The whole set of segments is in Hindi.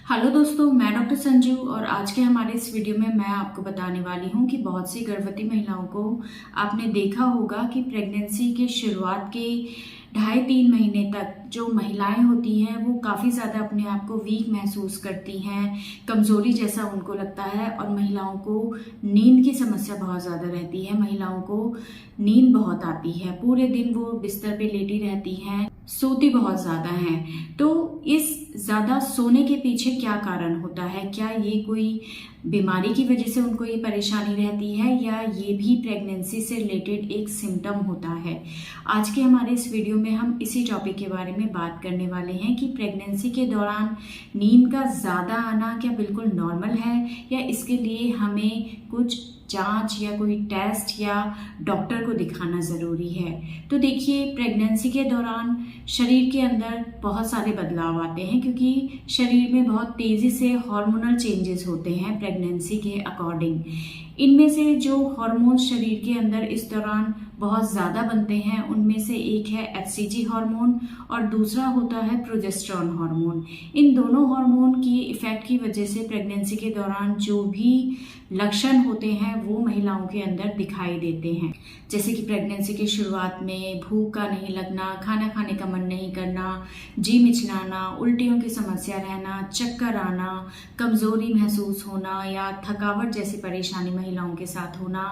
हेलो दोस्तों, मैं डॉक्टर संजू और आज के हमारे इस वीडियो में मैं आपको बताने वाली हूँ कि बहुत सी गर्भवती महिलाओं को आपने देखा होगा कि प्रेगनेंसी के शुरुआत के 2.5-3 महीने तक जो महिलाएं होती हैं वो काफ़ी ज़्यादा अपने आप को वीक महसूस करती हैं, कमज़ोरी जैसा उनको लगता है और महिलाओं को नींद की समस्या बहुत ज़्यादा रहती है। महिलाओं को नींद बहुत आती है, पूरे दिन वो बिस्तर पे लेटी रहती हैं, सोती बहुत ज़्यादा हैं। तो इस ज़्यादा सोने के पीछे क्या कारण होता है? क्या ये कोई बीमारी की वजह से उनको ये परेशानी रहती है या ये भी प्रेगनेंसी से रिलेटेड एक सिम्टम होता है? आज के हमारे इस वीडियो में हम इसी टॉपिक के बारे में बात करने वाले हैं कि प्रेगनेंसी के दौरान नींद का ज़्यादा आना क्या बिल्कुल नॉर्मल है या इसके लिए हमें कुछ जांच या कोई टेस्ट या डॉक्टर को दिखाना ज़रूरी है। तो देखिए, प्रेगनेंसी के दौरान शरीर के अंदर बहुत सारे बदलाव आते हैं क्योंकि शरीर में बहुत तेज़ी से हार्मोनल चेंजेस होते हैं प्रेगनेंसी के अकॉर्डिंग। इनमें से जो हार्मोन शरीर के अंदर इस दौरान बहुत ज़्यादा बनते हैं उनमें से एक है एचसीजी हार्मोन और दूसरा होता है प्रोजेस्टेरॉन हार्मोन। इन दोनों हार्मोन की इफ़ेक्ट की वजह से प्रेगनेंसी के दौरान जो भी लक्षण होते हैं वो महिलाओं के अंदर दिखाई देते हैं, जैसे कि प्रेगनेंसी की शुरुआत में भूख का नहीं लगना, खाना खाने का मन नहीं करना, जी मिचलाना, उल्टियों की समस्या रहना, चक्कर आना, कमज़ोरी महसूस होना या थकावट जैसी परेशानी महिलाओं के साथ होना।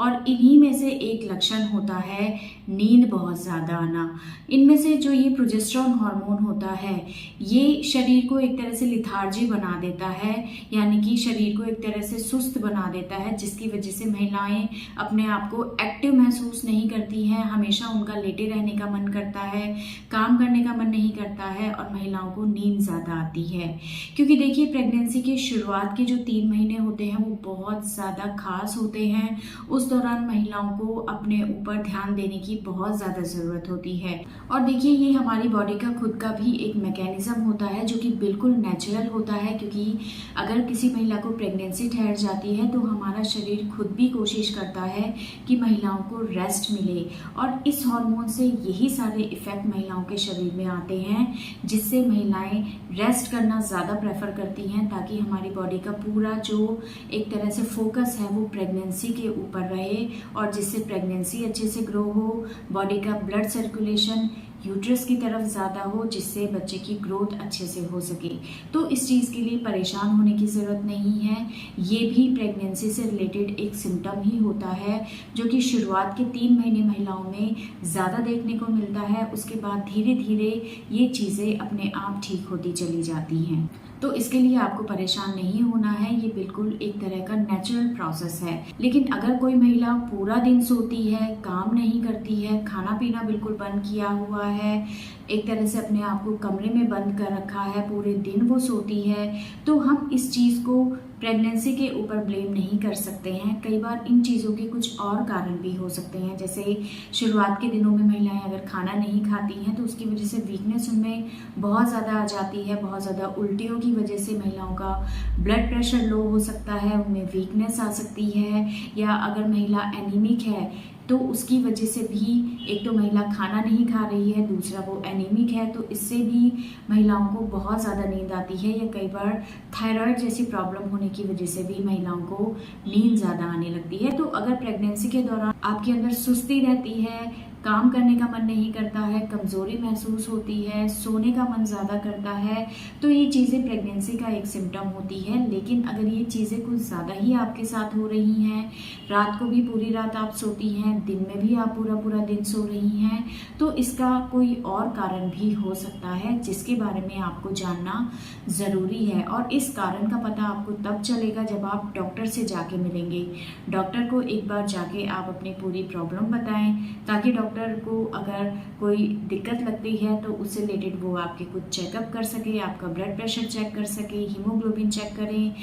और इन्हीं में से एक लक्षण होता है नींद बहुत ज़्यादा आना। इनमें से जो ये प्रोजेस्टेरॉन हार्मोन होता है ये शरीर को एक तरह से लिथार्जी बना देता है, यानी कि शरीर को एक तरह से सुस्त बना देता है, जिसकी वजह से महिलाएं अपने आप को एक्टिव महसूस नहीं करती हैं, हमेशा उनका लेटे रहने का मन करता है, काम करने का मन नहीं करता है और महिलाओं को नींद ज़्यादा आती है। क्योंकि देखिए, प्रेगनेंसी के शुरुआत के जो 3 महीने होते हैं वो बहुत ज़्यादा खास होते हैं। उस दौरान महिलाओं को अपने ऊपर ध्यान देने की बहुत ज़्यादा ज़रूरत होती है। और देखिए, ये हमारी बॉडी का खुद का भी एक मैकेनिज्म होता है जो कि बिल्कुल नेचुरल होता है, क्योंकि अगर किसी महिला को प्रेगनेंसी ठहर जाती है तो हमारा शरीर खुद भी कोशिश करता है कि महिलाओं को रेस्ट मिले और इस हार्मोन से यही सारे इफ़ेक्ट महिलाओं के शरीर में आते हैं, जिससे महिलाएं रेस्ट करना ज़्यादा प्रेफर करती हैं ताकि हमारी बॉडी का पूरा जो एक तरह से फोकस है वो प्रेगनेंसी के ऊपर रहे और जिससे प्रेगनेंसी अच्छे से ग्रो हो, बॉडी का ब्लड सर्कुलेशन यूट्रस की तरफ ज़्यादा हो, जिससे बच्चे की ग्रोथ अच्छे से हो सके। तो इस चीज़ के लिए परेशान होने की ज़रूरत नहीं है। ये भी प्रेगनेंसी से रिलेटेड एक सिम्टम ही होता है जो कि शुरुआत के 3 महीने महिलाओं में ज़्यादा देखने को मिलता है। उसके बाद धीरे धीरे ये चीज़ें अपने आप ठीक होती चली जाती हैं। तो इसके लिए आपको परेशान नहीं होना है, ये बिल्कुल एक तरह का नेचुरल प्रोसेस है। लेकिन अगर कोई महिला पूरा दिन सोती है, काम नहीं करती है, खाना पीना बिल्कुल बंद किया हुआ है, एक तरह से अपने आप को कमरे में बंद कर रखा है, पूरे दिन वो सोती है, तो हम इस चीज़ को प्रेगनेंसी के ऊपर ब्लेम नहीं कर सकते हैं। कई बार इन चीज़ों के कुछ और कारण भी हो सकते हैं, जैसे शुरुआत के दिनों में महिलाएं अगर खाना नहीं खाती हैं तो उसकी वजह से वीकनेस उनमें बहुत ज़्यादा आ जाती है। बहुत ज़्यादा उल्टियों की वजह से महिलाओं का ब्लड प्रेशर लो हो सकता है, उनमें वीकनेस आ सकती है। या अगर महिला एनीमिक है तो उसकी वजह से भी एक तो महिला खाना नहीं खा रही है, दूसरा वो एनीमिक है, तो इससे भी महिलाओं को बहुत ज़्यादा नींद आती है। या कई बार थायराइड जैसी प्रॉब्लम होने की वजह से भी महिलाओं को नींद ज़्यादा आने लगती है। तो अगर प्रेगनेंसी के दौरान आपके अंदर सुस्ती रहती है, काम करने का मन नहीं करता है, कमज़ोरी महसूस होती है, सोने का मन ज़्यादा करता है, तो ये चीज़ें प्रेगनेंसी का एक सिम्टम होती है। लेकिन अगर ये चीज़ें कुछ ज़्यादा ही आपके साथ हो रही हैं, रात को भी पूरी रात आप सोती हैं, दिन में भी आप पूरा पूरा दिन सो रही हैं, तो इसका कोई और कारण भी हो सकता है जिसके बारे में आपको जानना ज़रूरी है। और इस कारण का पता आपको तब चलेगा जब आप डॉक्टर से जाके मिलेंगे। डॉक्टर को एक बार जाके आप अपनी पूरी प्रॉब्लम बताएं ताकि डॉक्टर को अगर कोई दिक्कत लगती है तो उससे रिलेटेड वो आपके कुछ चेकअप कर सके, आपका ब्लड प्रेशर चेक कर सके, हीमोग्लोबिन चेक करें,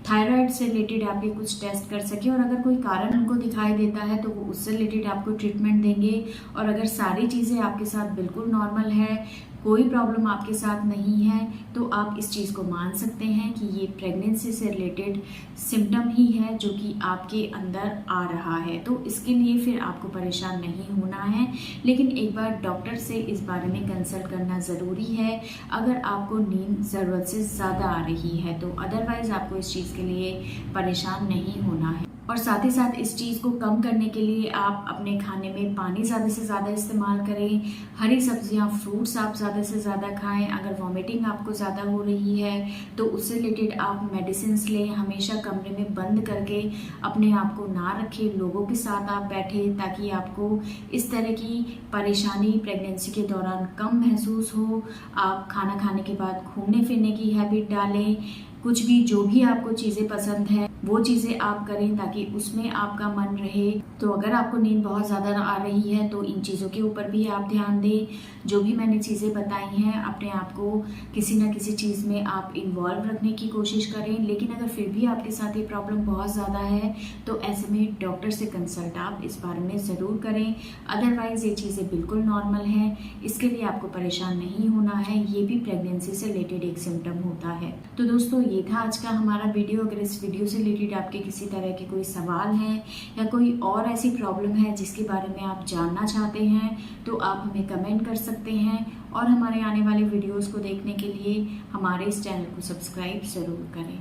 थायराइड से रिलेटेड आपके कुछ टेस्ट कर सके। और अगर कोई कारण उनको दिखाई देता है तो वो उससे रिलेटेड आपको ट्रीटमेंट देंगे। और अगर सारी चीज़ें आपके साथ बिल्कुल नॉर्मल है, कोई प्रॉब्लम आपके साथ नहीं है तो आप इस चीज़ को मान सकते हैं कि ये प्रेगनेंसी से रिलेटेड सिम्टम ही है जो कि आपके अंदर आ रहा है। तो इसके लिए फिर आपको परेशान नहीं होना है, लेकिन एक बार डॉक्टर से इस बारे में कंसल्ट करना ज़रूरी है अगर आपको नींद ज़रूरत से ज़्यादा आ रही है। तो अदरवाइज़ आपको इस चीज़ के लिए परेशान नहीं होना है। और साथ ही साथ इस चीज़ को कम करने के लिए आप अपने खाने में पानी ज़्यादा से ज़्यादा इस्तेमाल करें, हरी सब्जियां, फ्रूट्स आप ज़्यादा से ज़्यादा खाएं। अगर वॉमिटिंग आपको ज़्यादा हो रही है तो उससे रिलेटेड आप मेडिसिन लें। हमेशा कमरे में बंद करके अपने आप को ना रखें, लोगों के साथ आप बैठें ताकि आपको इस तरह की परेशानी प्रेगनेंसी के दौरान कम महसूस हो। आप खाना खाने के बाद घूमने फिरने की हैबिट डालें। कुछ भी जो भी आपको चीज़ें पसंद है वो चीज़ें आप करें ताकि उसमें आपका मन रहे। तो अगर आपको नींद बहुत ज़्यादा आ रही है तो इन चीज़ों के ऊपर भी आप ध्यान दें। जो भी मैंने चीज़ें बताई हैं अपने आप को किसी न किसी चीज़ में आप इन्वॉल्व रखने की कोशिश करें। लेकिन अगर फिर भी आपके साथ ये प्रॉब्लम बहुत ज़्यादा है तो ऐसे में डॉक्टर से कंसल्ट आप इस बारे में ज़रूर करें। अदरवाइज़ ये चीज़ें बिल्कुल नॉर्मल हैं, इसके लिए आपको परेशान नहीं होना है। ये भी प्रेगनेंसी से रिलेटेड एक सिम्टम होता है। तो दोस्तों ये था आज का हमारा वीडियो। अगर इस वीडियो से रिलेटेड आपके किसी तरह के कोई सवाल हैं या कोई और ऐसी प्रॉब्लम है जिसके बारे में आप जानना चाहते हैं तो आप हमें कमेंट कर सकते हैं। और हमारे आने वाले वीडियोस को देखने के लिए हमारे इस चैनल को सब्सक्राइब ज़रूर करें।